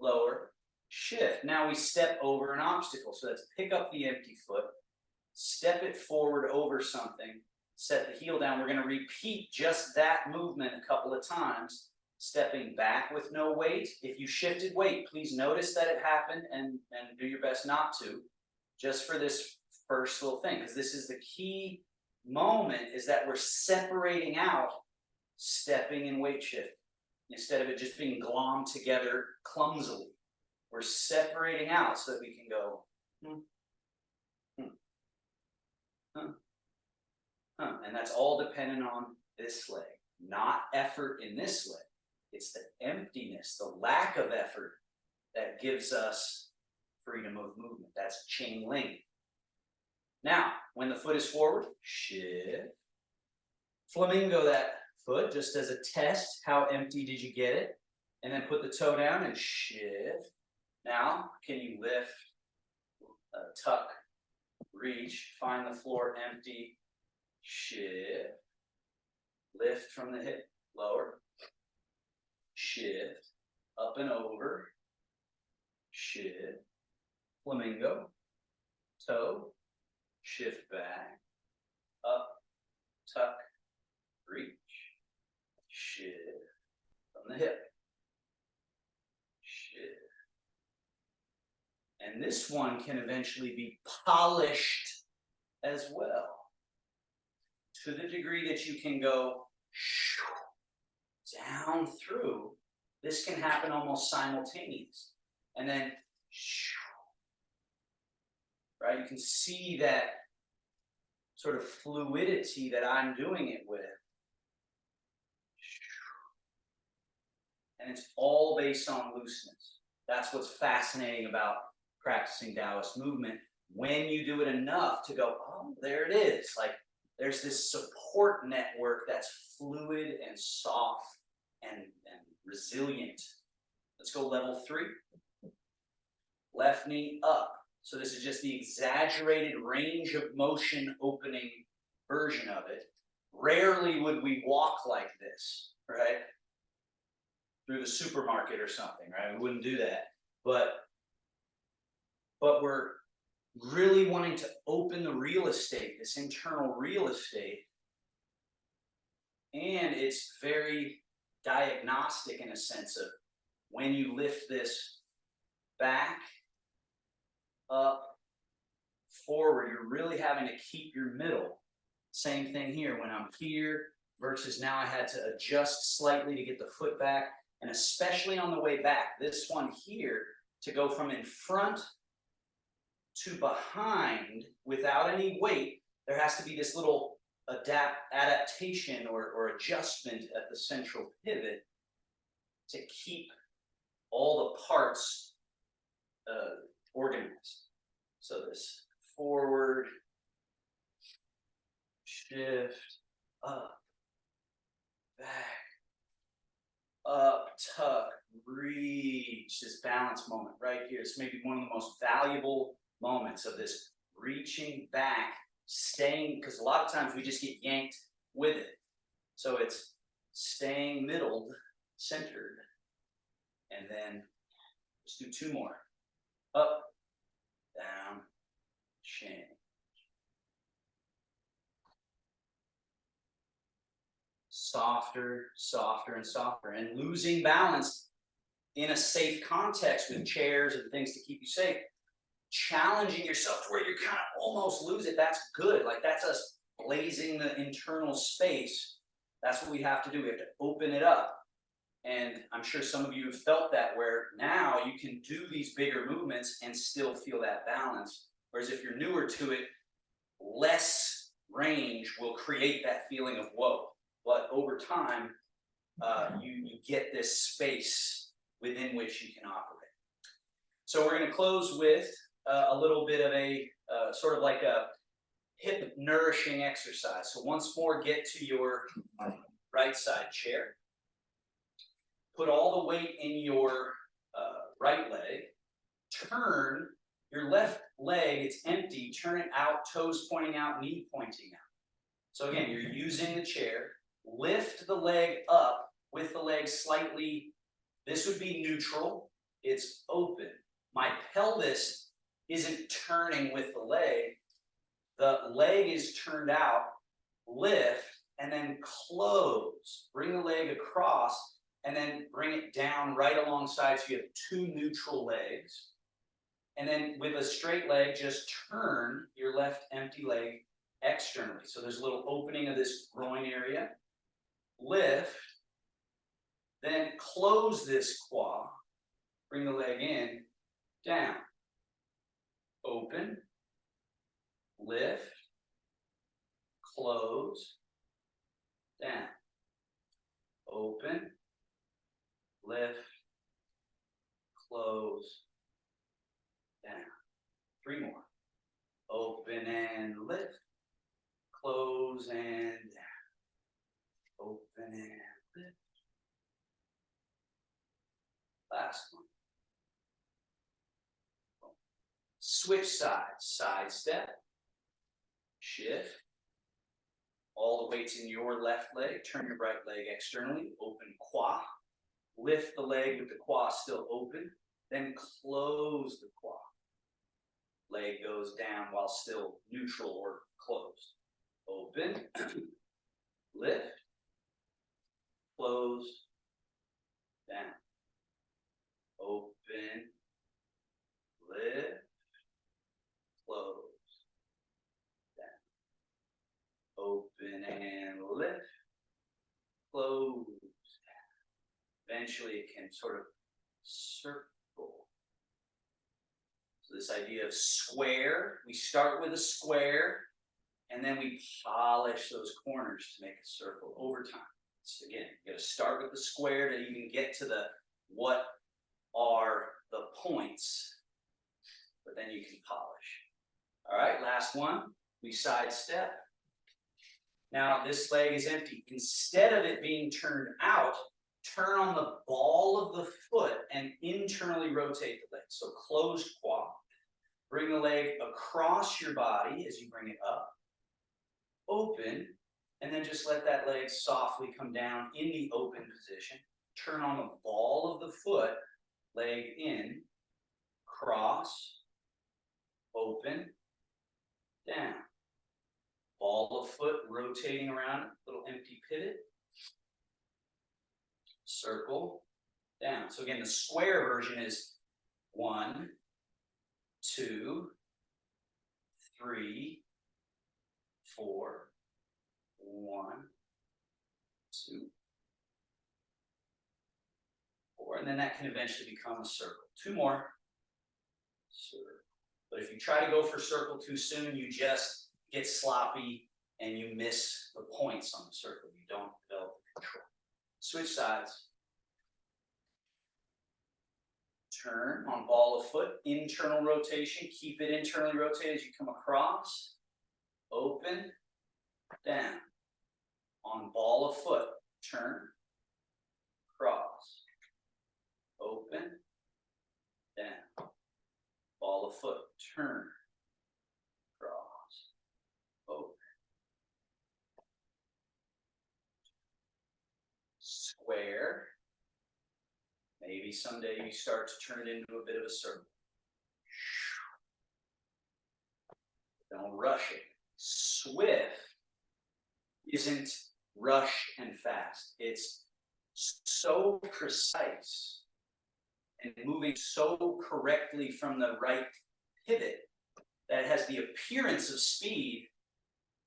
lower, shift. Now we step over an obstacle. So let's pick up the empty foot, step it forward over something, set the heel down. We're going to repeat just that movement a couple of times, stepping back with no weight. If you shifted weight, please notice that it happened and do your best not to, just for this first little thing, because this is the key moment, is that we're separating out stepping and weight shift. Instead of it just being glommed together clumsily, we're separating out so that we can go, and that's all dependent on this leg, not effort in this leg. It's the emptiness, the lack of effort that gives us freedom of movement. That's chain link. Now, when the foot is forward, shift. Flamingo that foot just as a test. How empty did you get it? And then put the toe down and shift. Now, can you lift, tuck, reach, find the floor empty, shift, lift from the hip, lower, shift, up and over, shift, flamingo, toe, shift back, up, tuck, reach, shift from the hip, shift. And this one can eventually be polished as well, to the degree that you can go down through. This can happen almost simultaneous. And then, right, you can see that sort of fluidity that I'm doing it with. And it's all based on looseness. That's what's fascinating about practicing Taoist movement. When you do it enough to go, oh, there it is. Like, there's this support network that's fluid and soft and resilient. Let's go level 3. Left knee up. So this is just the exaggerated range of motion opening version of it. Rarely would we walk like this, right? Through the supermarket or something, right? We wouldn't do that. But we're really wanting to open the real estate, this internal real estate. And it's very diagnostic in a sense of when you lift this back, up, forward, you're really having to keep your middle. Same thing here when I'm here versus now I had to adjust slightly to get the foot back, and especially on the way back, this one here, to go from in front to behind without any weight, there has to be this little adaptation or adjustment at the central pivot to keep all the parts organized. So this forward, shift, up, back, up, tuck, reach, this balance moment right here. It's maybe one of the most valuable moments of this reaching back, staying, because a lot of times we just get yanked with it. So it's staying middled, centered, and then let's do two more. Up, down, change. Softer, softer, and softer. And losing balance in a safe context with chairs and things to keep you safe. Challenging yourself to where you kind of almost lose it, that's good. Like that's us blazing the internal space. That's what we have to do. We have to open it up. And I'm sure some of you have felt that, where now you can do these bigger movements and still feel that balance. Whereas if you're newer to it, less range will create that feeling of whoa. But over time, you get this space within which you can operate. So we're going to close with a little bit of a sort of like a hip nourishing exercise. So once more, get to your right side chair. Put all the weight in your right leg. Turn your left leg, it's empty, turn it out, toes pointing out, knee pointing out. So again, you're using the chair. Lift the leg up with the leg slightly, this would be neutral, it's open. My pelvis isn't turning with the leg is turned out, lift, and then close. Bring the leg across, and then bring it down right alongside so you have two neutral legs. And then with a straight leg, just turn your left empty leg externally. So there's a little opening of this groin area. Lift, then close this quad. Bring the leg in, down. Open, lift, close, down. Open, lift, close, down. Three more. Open and lift, close and down. Open and lift. Last one. Switch sides. Side step. Shift. All the weight's in your left leg. Turn your right leg externally. Open quad. Lift the leg with the quad still open. Then close the quad. Leg goes down while still neutral or closed. Open. Lift. Close. Down. Open. Lift. Close. Down. Open and lift. Close. Down. Eventually it can sort of circle. So this idea of square, we start with a square and then we polish those corners to make a circle over time. So again, you got to start with the square to even get to the what are the points, but then you can polish. All right, last one, we sidestep. Now this leg is empty. Instead of it being turned out, turn on the ball of the foot and internally rotate the leg. So closed quad. Bring the leg across your body as you bring it up. Open, and then just let that leg softly come down in the open position. Turn on the ball of the foot, leg in, cross, open, down. Ball of foot rotating around, little empty pivot. Circle, down. So again, the square version is 1, 2, 3, 4, 1, 2, 4, and then that can eventually become a circle. 2 more. Circle. But if you try to go for circle too soon, you just get sloppy and you miss the points on the circle. You don't develop the control. Switch sides. Turn on ball of foot, internal rotation. Keep it internally rotated as you come across. Open, down. On ball of foot, turn, cross. Open, down. Ball of foot, turn, cross, open. Square. Maybe someday you start to turn it into a bit of a circle. Don't rush it. Swift isn't rush and fast. It's so precise and moving so correctly from the right pivot that it has the appearance of speed,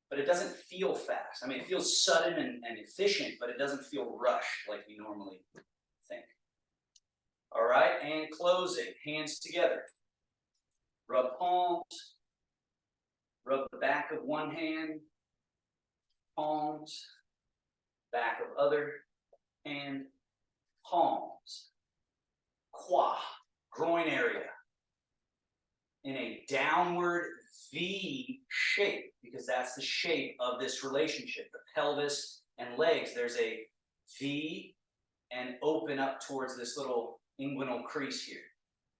but it doesn't feel fast. I mean, it feels sudden and efficient, but it doesn't feel rushed like we normally think. All right, and closing, hands together. Rub palms, rub the back of one hand, palms, back of other hand, palms. Quad, groin area. In a downward V shape, because that's the shape of this relationship. The pelvis and legs, there's a V and open up towards this little inguinal crease here.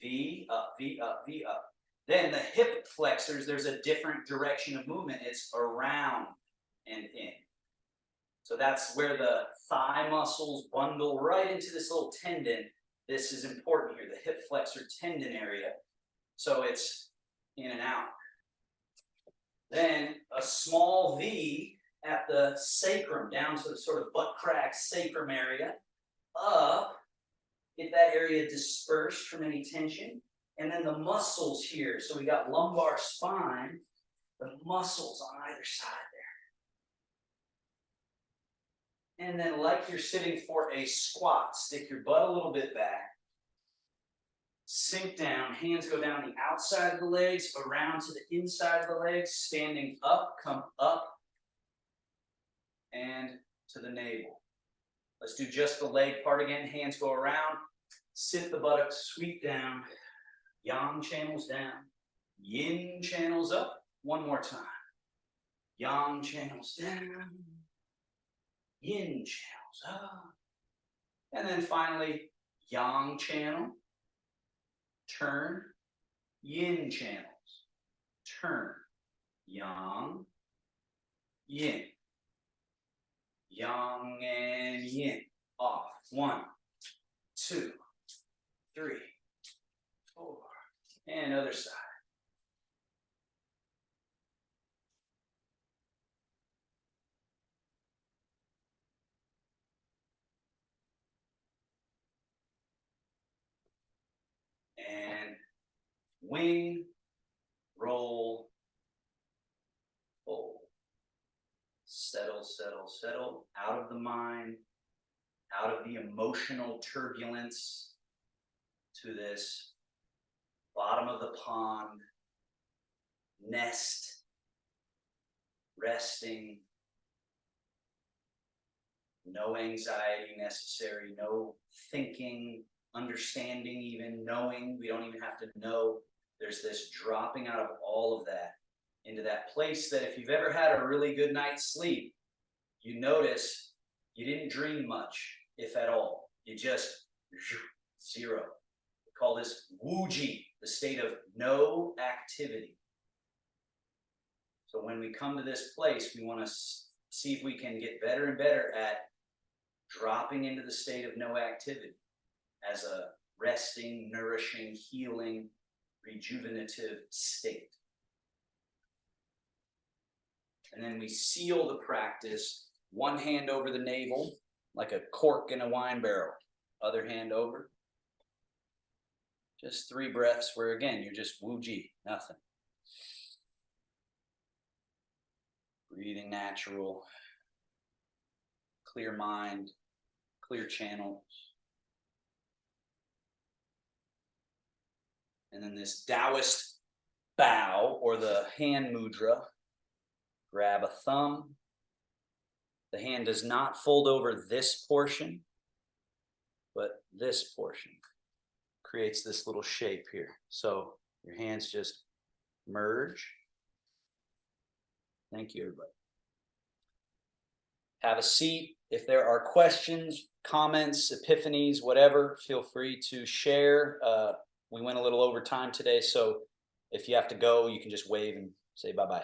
V up, V up, V up. Then the hip flexors, there's a different direction of movement. It's around and in. So that's where the thigh muscles bundle right into this little tendon. This is important here, the hip flexor tendon area. So it's in and out. Then a small V at the sacrum, down to the sort of butt crack sacrum area. Up, get that area dispersed from any tension. And then the muscles here. So we got lumbar spine, the muscles on either side there. And then like you're sitting for a squat, stick your butt a little bit back. Sink down, hands go down the outside of the legs, around to the inside of the legs, standing up, come up, and to the navel. Let's do just the leg part again. Hands go around, sit the buttocks, sweep down, yang channels down, yin channels up. One more time. Yang channels down, yin channels up. And then finally, yang channel, turn, yin channels, turn, yang, yin, yang and yin, off. 1, 2, 3, 4, and other side. And wing, roll, fold. Settle, settle, settle. Out of the mind, out of the emotional turbulence to this bottom of the pond, nest, resting, no anxiety necessary, no thinking, understanding, even knowing. We don't even have to know. There's this dropping out of all of that into that place that if you've ever had a really good night's sleep, you notice you didn't dream much, if at all. You just zero. We call this wuji, the state of no activity. So when we come to this place, we want to see if we can get better and better at dropping into the state of no activity as a resting, nourishing, healing, rejuvenative state. And then we seal the practice, one hand over the navel, like a cork in a wine barrel, other hand over. Just 3 breaths where, again, you're just wuji, nothing. Breathing natural, clear mind, clear channels. And then this Taoist bow, or the hand mudra. Grab a thumb. The hand does not fold over this portion, but this portion creates this little shape here. So your hands just merge. Thank you, everybody. Have a seat. If there are questions, comments, epiphanies, whatever, feel free to share. We went a little over time today, so if you have to go, you can just wave and say bye-bye.